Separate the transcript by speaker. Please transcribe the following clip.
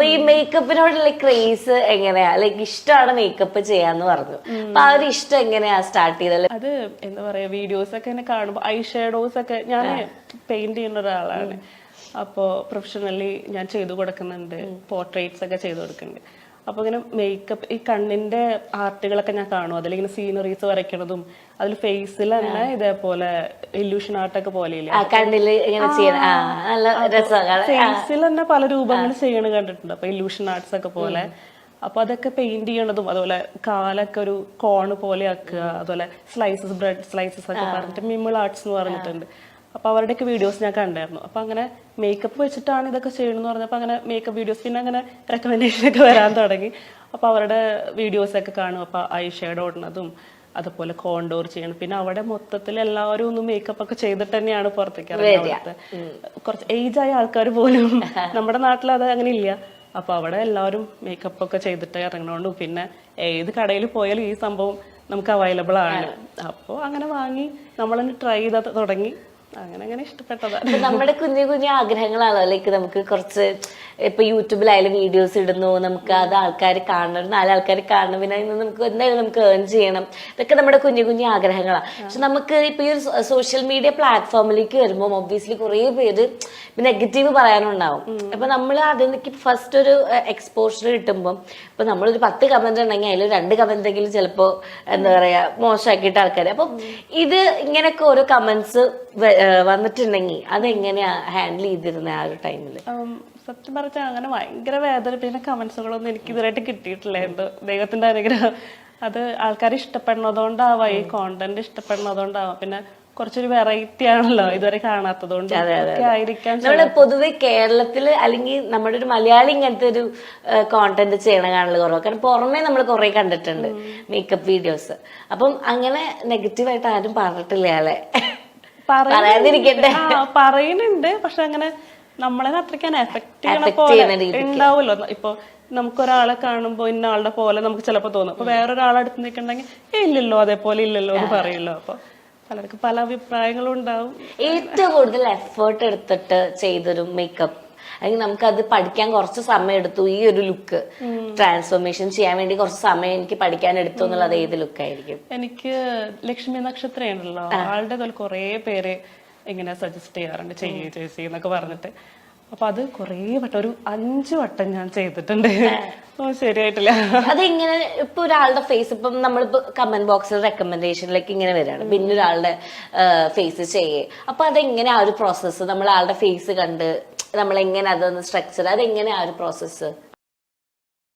Speaker 1: അപ്പൊ ഈ മേക്കപ്പിനോടുള്ള ക്രേസ് എങ്ങനെയാ, ലൈക്ക് ഇഷ്ടമാണ് മേക്കപ്പ് ചെയ്യാന്ന് പറഞ്ഞു. അപ്പൊ ആ ഒരു ഇഷ്ടം എങ്ങനെയാ സ്റ്റാർട്ട് ചെയ്തത്?
Speaker 2: അത് എന്താ പറയാ, വീഡിയോസ് ഒക്കെ എന്നെ കാണുമ്പോ ഐ ഷാഡോസ് ഒക്കെ ഞാൻ പെയിന്റ് ചെയ്യുന്ന ഒരാളാണ്. അപ്പോ പ്രൊഫഷണലി ഞാൻ ചെയ്തു കൊടുക്കുന്നുണ്ട്, പോർട്രേറ്റ്സ് ഒക്കെ ചെയ്തു കൊടുക്കുന്നുണ്ട്. അപ്പൊ ഇങ്ങനെ മേക്കപ്പ്, ഈ കണ്ണിന്റെ ആർട്ടുകളൊക്കെ ഞാൻ കാണും. അതിലിങ്ങനെ സീനറീസ് വരയ്ക്കണതും അതിൽ ഫേസിൽ തന്നെ ഇതേപോലെ ഇല്യൂഷൻ ആർട്ടൊക്കെ പോലെയില്ല, ഫേസിൽ തന്നെ പല രൂപങ്ങൾ ചെയ്യണ കണ്ടിട്ടുണ്ട്. അപ്പൊ ഇല്യൂഷൻ ആർട്സ് ഒക്കെ പോലെ. അപ്പൊ അതൊക്കെ പെയിന്റ് ചെയ്യണതും, അതുപോലെ കാലൊക്കെ ഒരു കോണ് പോലെ ആക്കുക, അതുപോലെ സ്ലൈസസ്, ബ്രെഡ് സ്ലൈസസ് ഒക്കെ പറഞ്ഞിട്ട് മിമിൾ ആർട്സ് എന്ന് പറഞ്ഞിട്ടുണ്ട്. അപ്പൊ അവരുടെയൊക്കെ വീഡിയോസ് ഞാൻ കണ്ടായിരുന്നു. അപ്പൊ അങ്ങനെ മേക്കപ്പ് വെച്ചിട്ടാണ് ഇതൊക്കെ ചെയ്യണമെന്ന് പറഞ്ഞപ്പോ അങ്ങനെ മേക്കപ്പ് വീഡിയോസ്, പിന്നെ അങ്ങനെ റെക്കമെൻഡേഷൻ ഒക്കെ വരാൻ തുടങ്ങി. അപ്പൊ അവരുടെ വീഡിയോസ് ഒക്കെ കാണും. അപ്പൊ ഐ ഷാഡോ ഇടുന്നതും അതുപോലെ കോണ്ടോർ ചെയ്യണം. പിന്നെ അവിടെ മൊത്തത്തിൽ എല്ലാവരും ഒന്ന് മേക്കപ്പ് ഒക്കെ ചെയ്തിട്ട് തന്നെയാണ് പുറത്തേക്ക് ഇറങ്ങുന്നത്. കുറച്ച് ഏജ് ആയ ആൾക്കാർ പോലും നമ്മുടെ നാട്ടിൽ അത് അങ്ങനെ ഇല്ല. അപ്പൊ അവിടെ എല്ലാവരും മേക്കപ്പ് ഒക്കെ ചെയ്തിട്ട് ഇറങ്ങണോണ്ട് പിന്നെ ഏത് കടയിൽ പോയാലും ഈ സംഭവം നമുക്ക് അവൈലബിൾ ആണ്. അപ്പോൾ അങ്ങനെ വാങ്ങി നമ്മളെന്നെ ട്രൈ ചെയ്ത് തുടങ്ങി. അങ്ങനെ ഇഷ്ടപ്പെട്ടതാണ്.
Speaker 1: നമ്മുടെ കുഞ്ഞു കുഞ്ഞു ആഗ്രഹങ്ങളാണോ, ലൈക്ക് നമുക്ക് കുറച്ച് ഇപ്പൊ യൂട്യൂബിലായാലും വീഡിയോസ് ഇടുന്നു, നമുക്ക് അത് ആൾക്കാർ കാണണം, 4 ആൾക്കാർ കാണണം, പിന്നെ നമുക്ക് എന്തായാലും നമുക്ക് ഏൺ ചെയ്യണം. ഇതൊക്കെ നമ്മുടെ കുഞ്ഞു കുഞ്ഞു ആഗ്രഹങ്ങളാണ്. പക്ഷെ നമുക്ക് ഇപ്പൊ ഈ ഒരു സോഷ്യൽ മീഡിയ പ്ലാറ്റ്ഫോമിലേക്ക് വരുമ്പോൾ ഒബ്വിയസ്ലി കുറെ പേര് നെഗറ്റീവ് പറയാനുണ്ടാവും. അപ്പൊ നമ്മൾ അതിലേക്ക് ഫസ്റ്റ് ഒരു എക്സ്പോഷർ കിട്ടുമ്പോൾ ഇപ്പൊ നമ്മളൊരു 10 കമന്റ് ഉണ്ടെങ്കിൽ അതിൽ 2 കമന്റ് എങ്കിലും ചിലപ്പോ എന്താ പറയാ മോശമാക്കിയിട്ട് ആൾക്കാർ. അപ്പൊ ഇത് ഇങ്ങനെയൊക്കെ ഓരോ കമന്റ്സ് വന്നിട്ടുണ്ടെങ്കിൽ അതെങ്ങനെയാ ഹാൻഡിൽ ചെയ്തിരുന്നത് ആ ഒരു ടൈമില്?
Speaker 2: സത്യം പറഞ്ഞാൽ അങ്ങനെ ഭയങ്കര വേദന പിന്നെ കമന്റ്സുകളൊന്നും എനിക്ക് ഇതുവരായിട്ട് കിട്ടിയിട്ടില്ല. എന്തോ ദൈവത്തിന്റെ അനുഗ്രഹം. അത് ആൾക്കാർ ഇഷ്ടപ്പെടുന്നതുകൊണ്ടാവാം, ഈ കോണ്ടന്റ് ഇഷ്ടപ്പെടുന്നതുകൊണ്ടാവാം. പിന്നെ കുറച്ചൊരു വെറൈറ്റി ആണല്ലോ, ഇതുവരെ കാണാത്തതുകൊണ്ട് ആയിരിക്കാം.
Speaker 1: നമ്മള് പൊതുവെ കേരളത്തില് അല്ലെങ്കിൽ നമ്മുടെ ഒരു മലയാളി ഇങ്ങനത്തെ ഒരു കോണ്ടന്റ് ചെയ്യണ കാണൽ കുറവ്. കാരണം പുറമെ നമ്മൾ കുറെ കണ്ടിട്ടുണ്ട് മേക്കപ്പ് വീഡിയോസ്. അപ്പം അങ്ങനെ നെഗറ്റീവായിട്ട് ആരും പറഞ്ഞിട്ടില്ല അല്ലെ? പറയാതിരിക്കട്ടെ.
Speaker 2: പറയുന്നുണ്ട്, പക്ഷെ അങ്ങനെ നമ്മളെ അത്രയ്ക്കാൻ എഫക്ട് ചെയ്യണ പോലെ ഉണ്ടാവുമല്ലോ. ഇപ്പൊ നമുക്കൊരാളെ കാണുമ്പോ ഇന്ന ആളുടെ പോലെ നമുക്ക് ചിലപ്പോ തോന്നും. അപ്പൊ വേറൊരാളെ അടുത്ത് നിൽക്കണ്ടെങ്കിൽ ഇല്ലല്ലോ, അതേപോലെ ഇല്ലല്ലോ എന്ന് പറയുമല്ലോ. അപ്പൊ പലർക്കും പല അഭിപ്രായങ്ങളും ഉണ്ടാവും.
Speaker 1: ഏറ്റവും കൂടുതൽ എഫേർട്ട് എടുത്തിട്ട് ചെയ്തൊരു മേക്കപ്പ്, അല്ലെങ്കിൽ നമുക്ക് അത് പഠിക്കാൻ കുറച്ച് സമയം എടുത്തു, ഈ ഒരു ലുക്ക് ട്രാൻസ്ഫോർമേഷൻ ചെയ്യാൻ വേണ്ടി കുറച്ച് സമയം എനിക്ക് പഠിക്കാൻ എടുത്തു എന്നുള്ളത് ഏത് ലുക്കായിരിക്കും?
Speaker 2: എനിക്ക് ലക്ഷ്മി നക്ഷത്രം ഉണ്ടല്ലോ, ആളുടെ പോലെ കുറെ പേര് ഇങ്ങനെ സജസ്റ്റ് ചെയ്യാറുണ്ട്, ചെയ്യേ ചേച്ചി എന്നൊക്കെ പറഞ്ഞിട്ട്. അപ്പൊ അത് കുറെ വട്ടം, ഒരു 5 വട്ടം ഞാൻ ചെയ്തിട്ടുണ്ട്. ശരിയായിട്ടില്ല.
Speaker 1: അതെങ്ങനെ ഇപ്പൊ ഒരാളുടെ ഫേസ്, ഇപ്പം നമ്മളിപ്പോ കമന്റ് ബോക്സിൽ റെക്കമെൻഡേഷനിലേക്ക് ഇങ്ങനെ വരികയാണ്, പിന്നെ ഒരാളുടെ ഫേസ് ചെയ്യേ. അപ്പൊ അതെങ്ങനെ ആ ഒരു പ്രോസസ്സ്, നമ്മൾ ആളുടെ ഫേസ് കണ്ട് നമ്മളെങ്ങനെ അതൊന്ന് സ്ട്രക്ചർ, അതെങ്ങനെ ആ ഒരു പ്രോസസ്സ്?